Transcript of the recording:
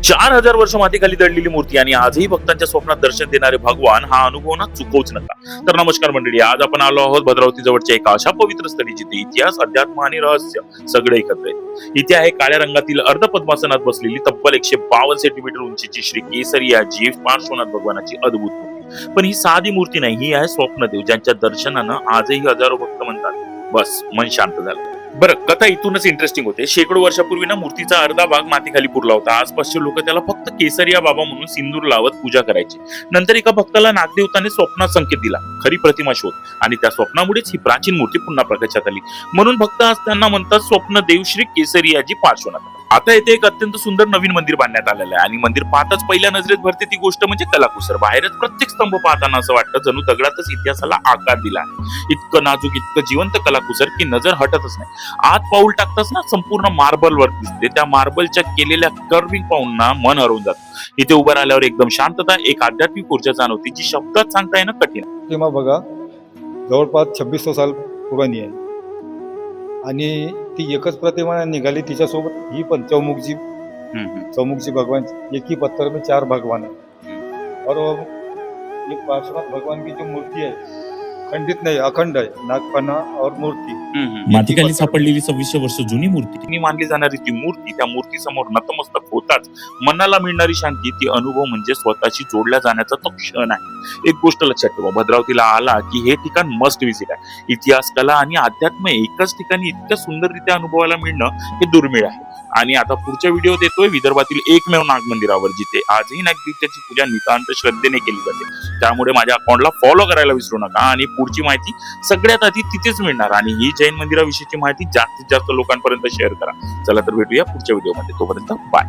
4000 वर्ष मातीखाली दडलेली मूर्ती आणि आजही भक्तांच्या स्वप्नात दर्शन देणारे भगवान हा अनुभव ना चुकवूच नका. तर नमस्कार मंडळी, आज आपण आलो आहोत भद्रावती जवळच्या एका अशा पवित्र स्थळी जिथे इतिहास, अध्यात्म आणि रहस्य सगळे एकत्र आहेत. इथे आहे काळ्या रंगातील अर्ध पद्मासनात बसलेली तब्बल 152 सेंटीमीटर उंचीची श्री केसरियाजी पार्श्वनाथ भगवानाची अद्भुत मूर्ती. पण ही साधी मूर्ती नाही, ही आहे स्वप्नदेव, ज्यांच्या दर्शनानं आजही हजारो भक्त म्हणतात बस मन शांत झालं. बरं, कथा इथूनच इंटरेस्टिंग होते. शेकडो वर्षापूर्वी ना मूर्तीचा अर्धा भाग मातीखाली पुरला होता. आसपासचे लोक त्याला फक्त केसरिया बाबा म्हणून सिंदूर लावत पूजा करायचे. नंतर एका भक्ताला नागदेवताने स्वप्नात संकेत दिला, खरी प्रतिमा शोध, आणि त्या स्वप्नामुळेच ही प्राचीन मूर्ती पुन्हा प्रकाशात आली. म्हणून भक्त आज त्यांना म्हणतात स्वप्नदेव श्री केसरियाजी पार्श्वनाथ. आता येथे एक अत्यंत सुंदर नवीन मंदिर बांधण्यात आलेलं आहे आणि मंदिर पाहताच पहिल्या नजरेत भरते ती गोष्ट म्हणजे कलाकुसर. बाहेरच प्रत्येक स्तंभ पाहताना असं वाटतं जणू दगडातच इतिहासाला आकार दिला आहे. इतकं नाजूक, इतकं जिवंत कलाकुसर की नजर हटतच नाही. आत पाऊल टाकताच ना संपूर्ण मार्बल वर्क दिसते. त्या मार्बलच्या केलेल्या कर्विंग पाहून ना मन हरवून जातं. इथे उभं राहिल्यावर एकदम शांतता, एक आध्यात्मिक ऊर्जा जाणवते जी शब्दात सांगता येणं कठीण. प्रतिमा बघा, जवळपास 2600 साल पुराणी आहे आणि ती एकच प्रतिमा निघाली. तिच्यासोबत ही पण चौमुखजी भगवान, एक ही पत्थर में 4 भगवान है और ये पार्श्वनाथ भगवान की जो मूर्ति है खंडित नाही, अखंड आहे. नागपणा और मूर्ती मातीखाली सापडलेली 2600 वर्ष जुनी मूर्ती मानली जाणारी ती मूर्ती, त्या मूर्ती समोर नतमस्तक होताच मनाला मिळणारी शांती, ती अनुभव म्हणजे स्वतःशी जोडल्या जाण्याचा तो क्षण आहे. एक गोष्ट लक्षात ठेवा, भद्रावतीला आला की हे ठिकाण मस्ट विजिट आहे. इतिहास, कला आणि अध्यात्म एकाच ठिकाणी इतक्या सुंदररित्या अनुभवायला मिळणं हे दुर्मिळ आहे. आणि आता पुढच्या व्हिडिओ देतोय विदर्भातील एकमेव नाग मंदिरावर, जिथे आजही नागदेवतेची पूजा नितांत श्रद्धेने केली जाते. त्यामुळे माझ्या अकाउंटला फॉलो करायला विसरू नका आणि पुढची माहिती सगळ्यात आधी तिथेच मिळणार. आणि ही जैन मंदिराविषयीची माहिती जास्तीत जास्त लोकांपर्यंत शेअर करा. चला तर भेटूया पुढच्या व्हिडिओमध्ये. तोपर्यंत बाय.